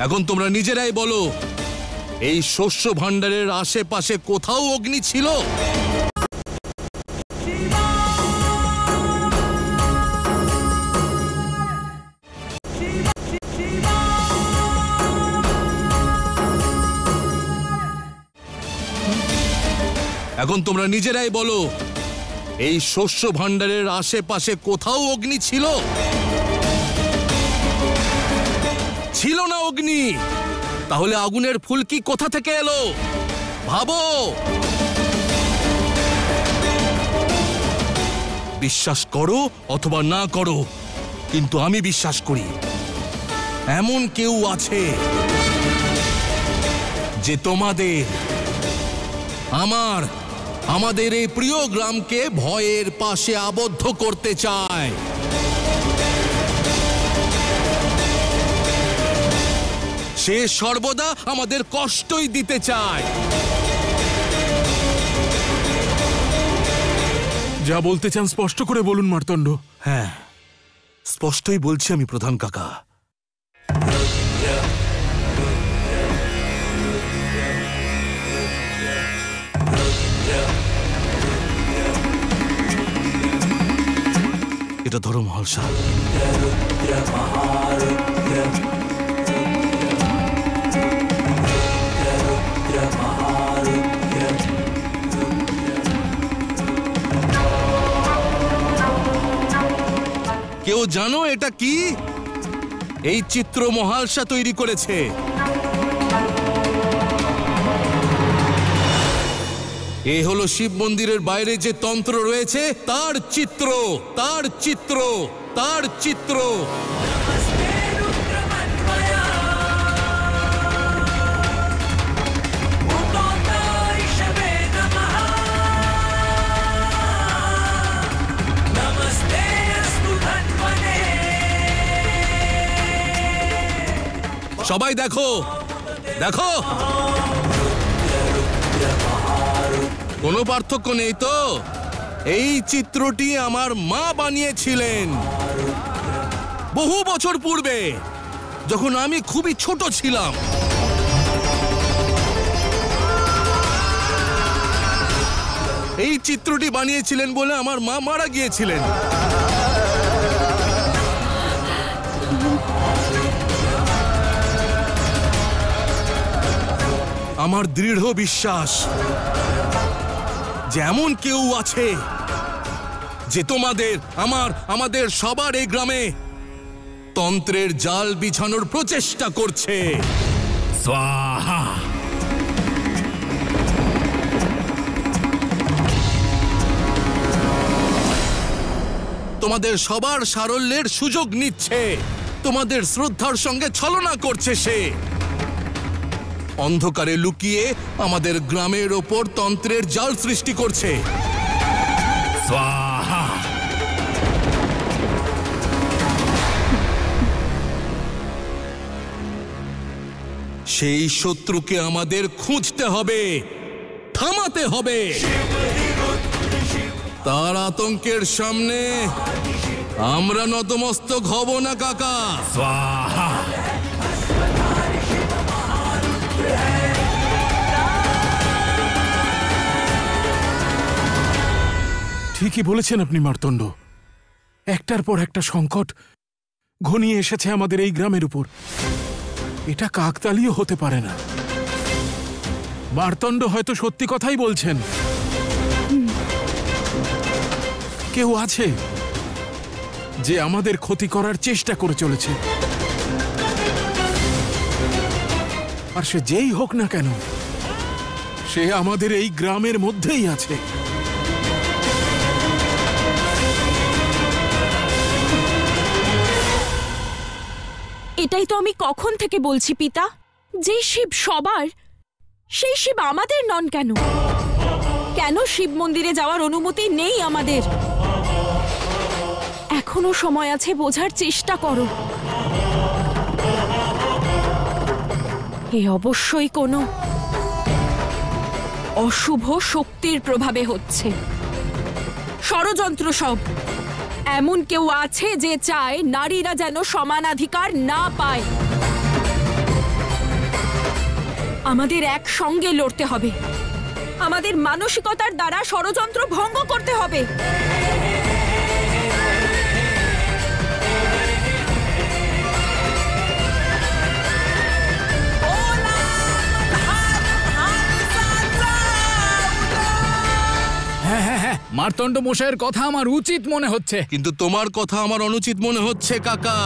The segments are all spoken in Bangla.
এখন তোমরা নিজেরাই বলো, এই শস্য ভাণ্ডারের আশেপাশে কোথাও অগ্নি ছিল? এখন তোমরা নিজেরাই বলো, এই শস্য ভাণ্ডারের আশেপাশে কোথাও অগ্নি ছিল? ছিল না অগ্নি, তাহলে আগুনের ফুলকি কোথা থেকে এলো? ভাবো। বিশ্বাস করো অথবা না করো, কিন্তু আমি বিশ্বাস করি এমন কেউ আছে যে তোমাদের, আমাদের এই প্রিয় গ্রামকে ভয়ের পাশে আবদ্ধ করতে চায়। সে সর্বদা আমাদের কষ্টই দিতে চায়। যা বলতে চান স্পষ্ট করে বলুন মার্তণ্ড। হ্যাঁ, স্পষ্টই বলছি আমি প্রধান কাকা। এটা ধরো মহালসা। কেউ জানো এটা কি? এই চিত্র মহালসা তৈরি করেছে। এ হলো শিব মন্দিরের বাইরে যে তন্ত্র রয়েছে তার চিত্র, তার চিত্র, তার চিত্র। সবাই দেখো, দেখো, কোনো পার্থক্য নেই তো? এই চিত্রটি আমার মা বানিয়েছিলেন বহু বছর পূর্বে, যখন আমি খুবই ছোট ছিলাম। এই চিত্রটি বানিয়েছিলেন বলে আমার মা মারা গিয়েছিলেন। আমার দৃঢ় বিশ্বাস যে এমন কেউ আছে যে তোমাদের, আমাদের সবার এই গ্রামে তন্ত্রের জাল বিছানোর প্রচেষ্টা করছে। স্বাহা। তোমাদের সবার সারল্যের সুযোগ নিচ্ছে, তোমাদের শ্রদ্ধার সঙ্গে ছলনা করছে সে। অন্ধকারে লুকিয়ে আমাদের গ্রামের ওপর তন্ত্রের জাল সৃষ্টি করছে। স্বাহা। সেই শত্রুকে আমাদের খুঁজতে হবে, থামাতে হবে। তার আতঙ্কের সামনে আমরা নতমস্তক হব না কাকা। স্বাহা। ঠিকই বলেছেন আপনি মার্তণ্ড। একটার পর একটা সংকট ঘনিয়ে এসেছে আমাদের এই গ্রামের উপর। এটা কাকতালীয় হতে পারে না। মার্তণ্ড হয়তো সত্যি কথাই বলছেন। কেউ আছে যে আমাদের ক্ষতি করার চেষ্টা করে চলেছে, আর সে যেই হোক না কেন সে আমাদের এই গ্রামের মধ্যেই আছে। এটাই তো আমি কখন থেকে বলছি পিতা, যে শিব সবার, সেই শিব আমাদের নন কেন? কেন শিব মন্দিরে যাওয়ার অনুমতি নেই আমাদের? এখনো সময় আছে, বোঝার চেষ্টা করো। এ অবশ্যই কোনো অশুভ শক্তির প্রভাবে হচ্ছে। ষড়যন্ত্র সব। এমন কেউ আছে যে চায় নারীরা যেন সমানাধিকার না পায়। আমাদের একসঙ্গে লড়তে হবে, আমাদের মানসিকতার দ্বারা ষড়যন্ত্র ভঙ্গ করতে হবে। মার্তণ্ড মশাইয়ের কথা আমার উচিত মনে হচ্ছে। কিন্তু তোমার কথা আমার অনুচিত মনে হচ্ছে কাকা।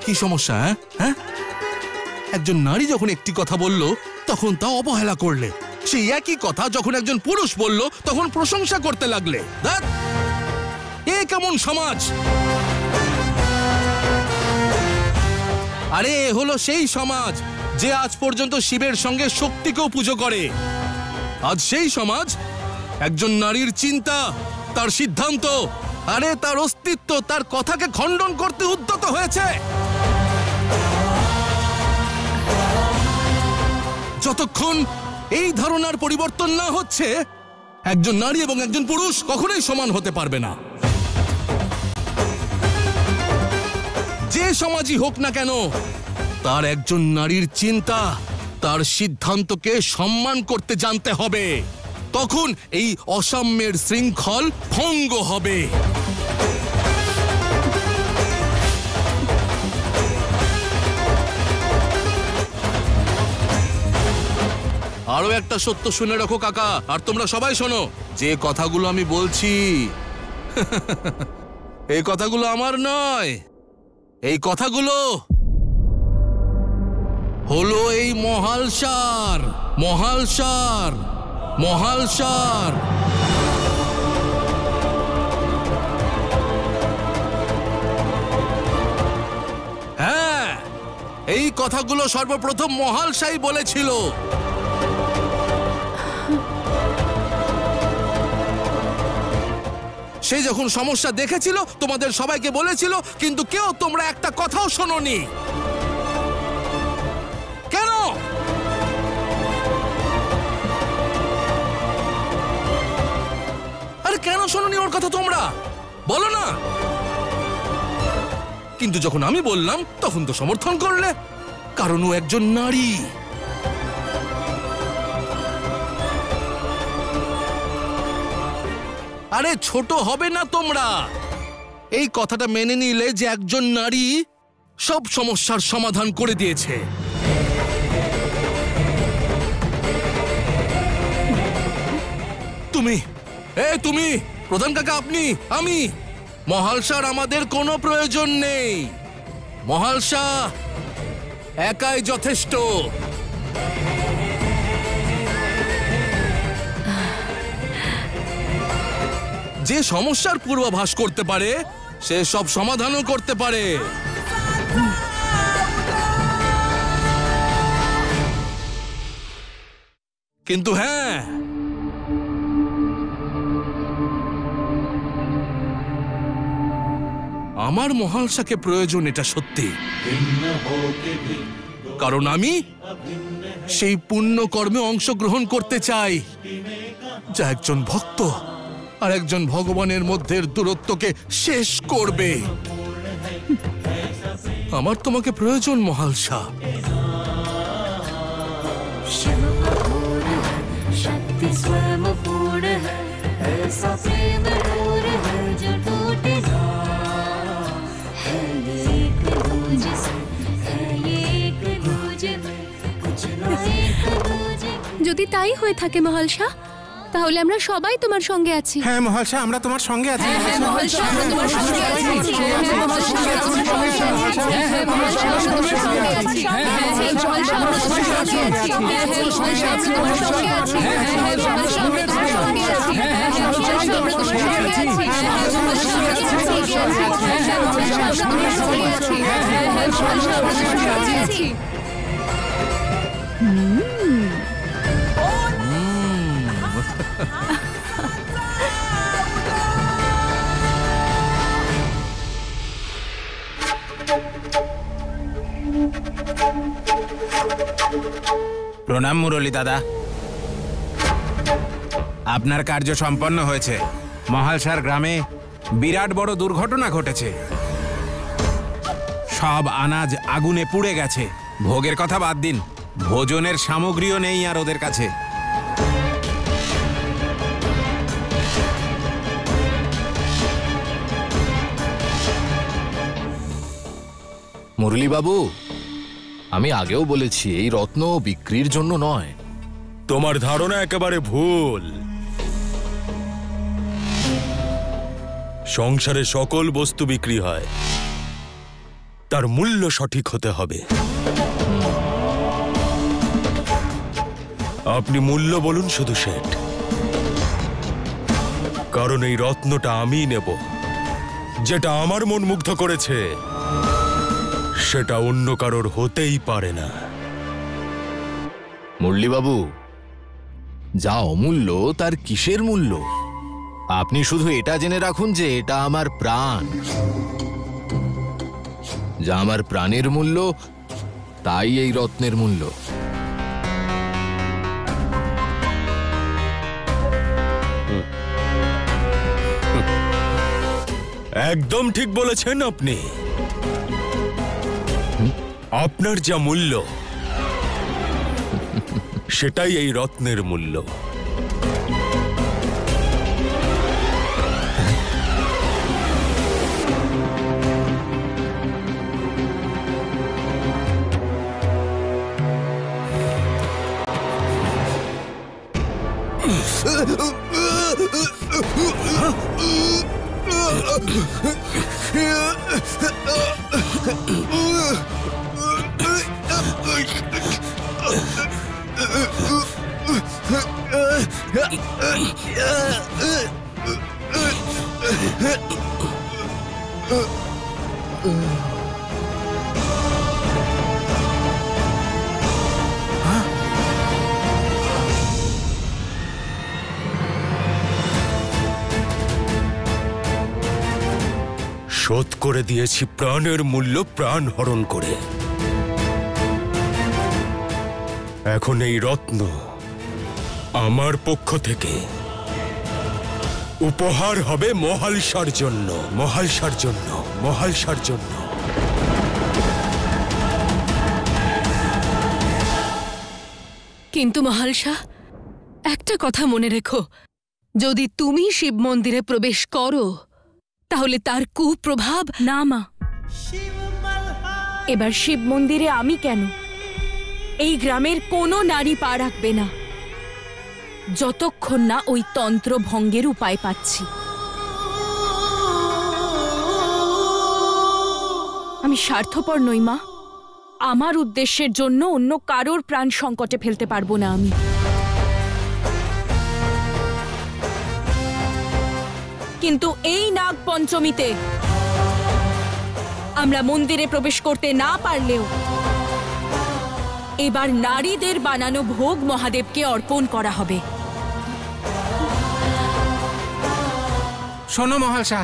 কি সমস্যা? হ্যাঁ, একজন নারী যখন একটি কথা বলল তখন তা অবহেলা করলে, সেই একই কথা যখন একজন পুরুষ বলল তখন প্রশংসা করতে লাগলে। ধ্যাৎ, এ কেমন সমাজ? আরে এ হলো সেই সমাজ যে আজ পর্যন্ত শিবের সঙ্গে শক্তিকেও পুজো করে। আজ সেই সমাজ একজন নারীর চিন্তা, তার সিদ্ধান্ত, আরে তার অস্তিত্ব, তার কথাকে খণ্ডন করতে উদ্যত হয়েছে। যতক্ষণ এই ধারণার পরিবর্তন না হচ্ছে, একজন নারী এবং একজন পুরুষ কখনোই সমান হতে পারবে না। যে সমাজই হোক না কেন, তার একজন নারীর চিন্তা, তার সিদ্ধান্তকে সম্মান করতে জানতে হবে। তখন এই অসাম্যের শৃঙ্খল ভঙ্গ হবে। আরো একটা সত্য শুনে রাখো কাকা, আর তোমরা সবাই শোনো, যে কথাগুলো আমি বলছি এই কথাগুলো আমার নয়, এই কথাগুলো হলো এই মহালসার। হ্যাঁ, এই কথাগুলো সর্বপ্রথম মহালসাই বলেছিল। সে যখন সমস্যা দেখেছিল তোমাদের সবাইকে বলেছিল, কিন্তু কেউ তোমরা একটা কথাও শোনোনি। কেন? আরে কেন শোনোনি ওর কথা? তোমরা বলো না। কিন্তু যখন আমি বললাম তখন তো সমর্থন করলে, কারণ ও একজন নারী। আরে ছোট হবে না তোমরা। এই কথাটা মেনে নিলে যে একজন নারী সব সমস্যার সমাধান করে দিয়েছে। তুমি প্রধান কাকা, আপনি, আমি, মহালসার আমাদের কোনো প্রয়োজন নেই। মহালসা একাই যথেষ্ট। যে সমস্যার পূর্বাভাস করতে পারে সে সব সমাধানও করতে পারে। কিন্তু হ্যাঁ, আমার মহালসাকে প্রয়োজন, এটা সত্যি। কারণ আমি সেই পুণ্য কর্মে অংশগ্রহণ করতে চাই যা একজন ভক্ত আর একজন ভগবানের মধ্যের দূরত্বকে শেষ করবে। আমার তোমাকে প্রয়োজন মহালসা। যদি তাই হয়ে থাকে মহালসা, তাহলে আমরা সবাই তোমার সঙ্গে আছি। হ্যাঁ মহালসা, আমরা তোমার সঙ্গে আছি। প্রণাম মুরলী দাদা, আপনার কার্য সম্পন্ন হয়েছে। মহালসার গ্রামে বিরাট বড় দুর্ঘটনা ঘটেছে। সব আনাজ আগুনে পুড়ে গেছে। ভোগের কথা বাদ দিন, ভোজনের সামগ্রীও নেই আর ওদের কাছে। মুরলীবাবু, আমি আগেও বলেছি এই রত্ন বিক্রির জন্য নয়। তোমার ধারণা একেবারে ভুল। সংসারে সকল বস্তু বিক্রি হয়, তার মূল্য সঠিক হতে হবে। আপনি মূল্য বলুন শুধু শেঠ, কারণ এই রত্নটা আমিই নেব। যেটা আমার মন মুগ্ধ করেছে সেটা অন্য কারোর হতেই পারে না। মুরলীবাবু, যা অমূল্য তার কিসের মূল্য? আপনি শুধু এটা জেনে রাখুন যে এটা আমার প্রাণ। যা আমার প্রাণের মূল্য, তাই এই রত্নের মূল্য। একদম ঠিক বলেছেন আপনি। আপনার যা মূল্য সেটাই এই রত্নের মূল্য। শোধ করে দিয়েছি প্রাণের মূল্য প্রাণ হরণ করে। এখন এই রত্ন আমার পক্ষ থেকে উপহার হবে মহালসার জন্য, মহালসার জন্য, মহালসার জন্য। কিন্তু মহালসা, একটা কথা মনে রেখো, যদি তুমি শিব মন্দিরে প্রবেশ করো তাহলে তার কুপ্রভাব। না মা, এবার শিব মন্দিরে আমি কেন, এই গ্রামের কোনো নারী পা রাখবে না যতক্ষণ না ওই তন্ত্র ভঙ্গের উপায় পাচ্ছি। আমি স্বার্থপর নই মা, আমার উদ্দেশ্যের জন্য অন্য কারোর প্রাণ সংকটে ফেলতে পারবো না আমি। কিন্তু এই নাগ পঞ্চমীতে আমরা মন্দিরে প্রবেশ করতে না পারলেও এবার নারীদের বানানো ভোগ মহাদেবকে অর্পণ করা হবে। শোনো মহালসা,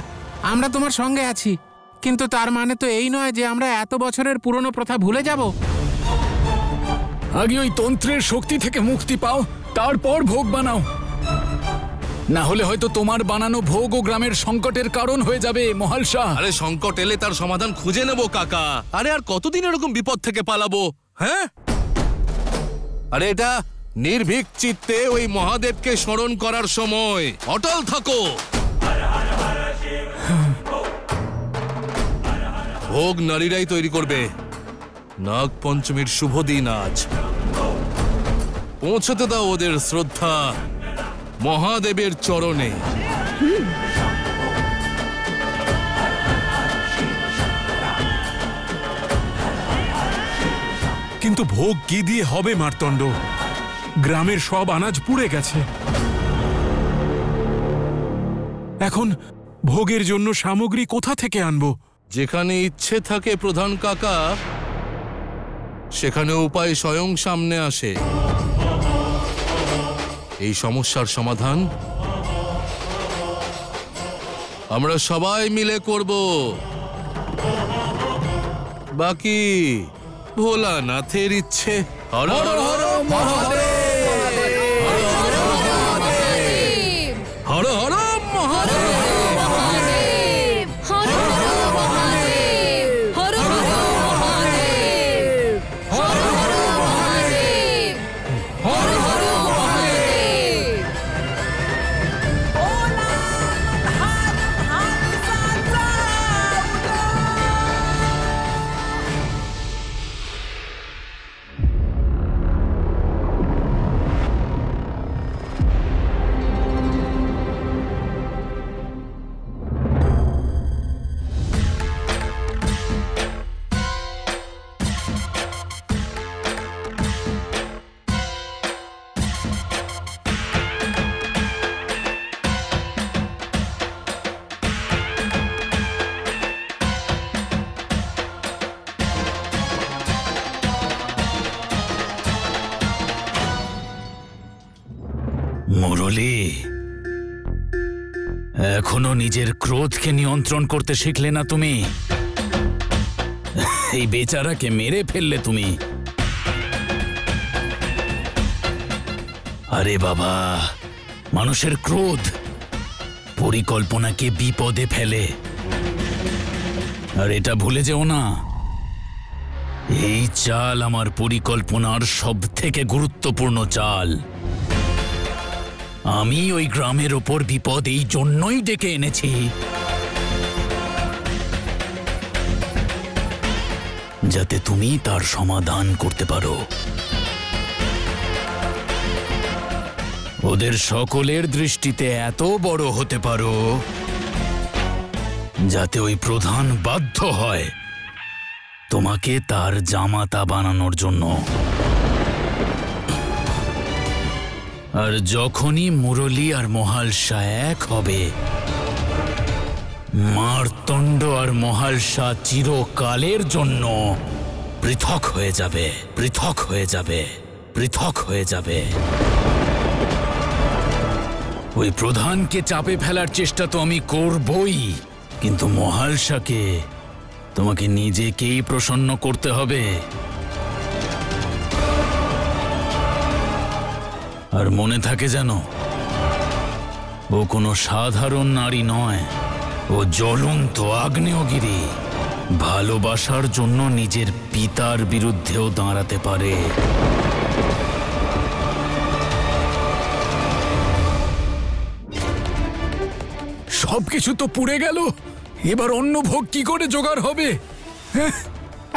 আমরা তোমার সঙ্গে আছি, কিন্তু তার মানে তো এই নয় যে আমরা এত বছরের পুরনো প্রথা ভুলে যাব। আগে ওই তন্ত্রের শক্তি থেকে মুক্তি পাও, তারপর ভোগ বানাও। না হলে হয়তো তোমার বানানো ভোগ ও গ্রামের সংকটের কারণ হয়ে যাবে মহালসা। আরে সংকট এলে তার সমাধান খুঁজে নেব কাকা। আরে আর কতদিন এরকম বিপদ থেকে পালাবো? হ্যাঁ, আরে এটা নির্ভীক চিত্তে ওই মহাদেবকে স্মরণ করার সময়। অটল থাকো। ভোগ নারীরাই তৈরি করবে। নাগ পঞ্চমীর শুভ দিন আজ। পৌঁছতে দাও ওদের শ্রদ্ধা মহাদেবের চরণে। কিন্তু ভোগ কি দিয়ে হবে মার্তণ্ড? গ্রামের সব আনাজ পুড়ে গেছে। এখন ভোগের জন্য সামগ্রী কোথা থেকে আনবো? যেখানে ইচ্ছে থাকে প্রধান কাকা, সেখানে উপায় স্বয়ং সামনে আসে। এই সমস্যার সমাধান আমরা সবাই মিলে করব। বাকি ভোলানাথের ইচ্ছে। হর হর হর মহাদেব, হর হর মহাদেব। হর হর মহাদেব, হর হর মহাদেব, হর মুরলী, এখনো নিজের ক্রোধকে নিয়ন্ত্রণ করতে শিখলে না তুমি? এই বেচারাকে মেরে ফেললে তুমি। আরে বাবা, মানুষের ক্রোধ পরিকল্পনাকে বিপদে ফেলে। আর এটা ভুলে যেও না, এই চাল আমার পরিকল্পনার সবথেকে গুরুত্বপূর্ণ চাল। আমি ওই গ্রামের ওপর বিপদ এই জন্যই ডেকে এনেছি যাতে তুমি তার সমাধান করতে পারো। ওদের সকলের দৃষ্টিতে এত বড় হতে পারো যাতে ওই প্রধান বাধ্য হয় তোমাকে তার জামাতা বানানোর জন্য। আর যখনই মুরলী আর মহালসা এক হবে, মারতণ্ড আর মহালসা চিরকালের জন্য পৃথক হয়ে যাবে, পৃথক হয়ে যাবে, পৃথক হয়ে যাবে। ওই প্রধানকে চাপে ফেলার চেষ্টা তো আমি করবই, কিন্তু মহালসাকে তোমাকে নিজেকেই প্রসন্ন করতে হবে। আর মনে থাকে যেন, ও কোনো সাধারণ নারী নয়, ও জ্বলন্ত আগ্নেয়গিরি। ভালোবাসার জন্য নিজের পিতার বিরুদ্ধেও দাঁড়াতে পারে। সবকিছু তো পুড়ে গেল, এবার অন্য ভোগ কি করে জোগাড় হবে?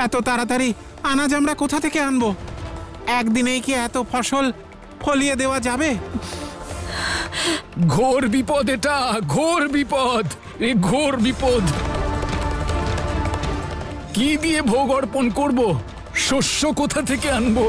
এত তাড়াতাড়ি আনাজ আমরা কোথা থেকে আনবো? একদিনেই কি এত ফসল ফলিয়ে দেওয়া যাবে? ঘোর বিপদ, এটা ঘোর বিপদ, এ ঘোর বিপদ। কি দিয়ে ভোগ অর্পণ করব? শস্য কোথা থেকে আনবো?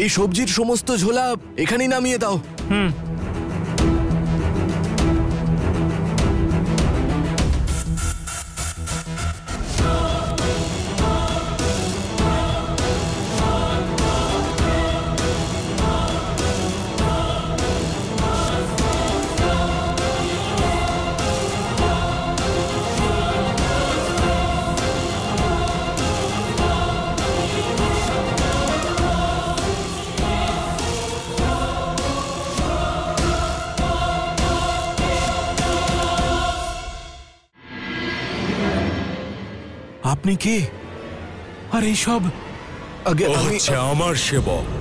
এই সবজির সমস্ত ঝোলা এখানেই নামিয়ে দাও। আপনি কে? আর এইসব? আগে ও হচ্ছে আমার সেবক।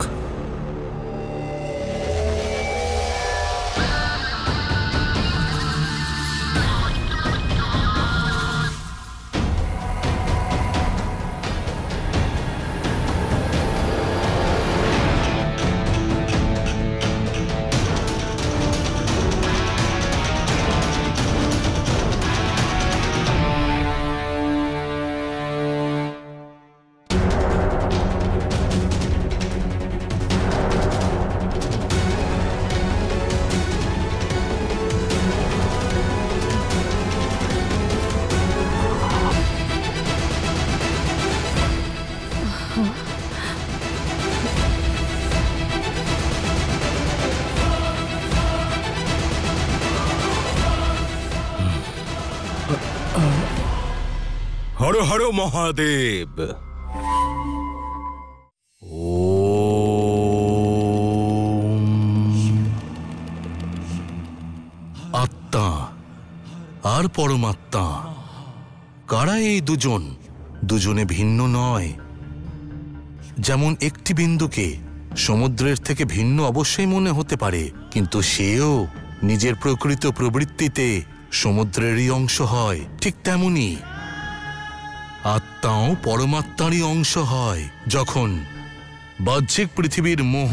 হর হর মহাদেব। আত্মা আর পরমাত্মা, কারা এই দুজন? দুজনে ভিন্ন নয়। যেমন একটি বিন্দুকে সমুদ্রের থেকে ভিন্ন অবশ্যই মনে হতে পারে, কিন্তু সেও নিজের প্রকৃত প্রবৃত্তিতে সমুদ্রেরই অংশ হয়, ঠিক তেমনি আত্মাও পরমাত্মারই অংশ হয়। যখন বাহ্যিক পৃথিবীর মোহ,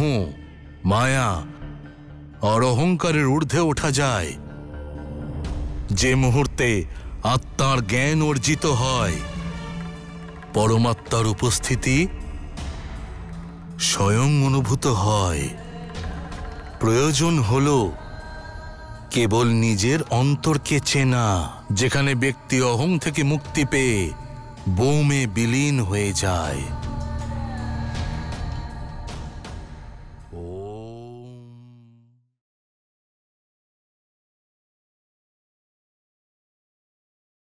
মায়া আর অহংকারের ঊর্ধ্বে ওঠা যায়, যে মুহূর্তে আত্মার জ্ঞান অর্জিত হয়, পরমাত্মার উপস্থিতি স্বয়ং অনুভূত হয়। প্রয়োজন হল কেবল নিজের অন্তরকে চেনা, যেখানে ব্যক্তি অহং থেকে মুক্তি পেয়ে বোমে বিলীন হয়ে যায়।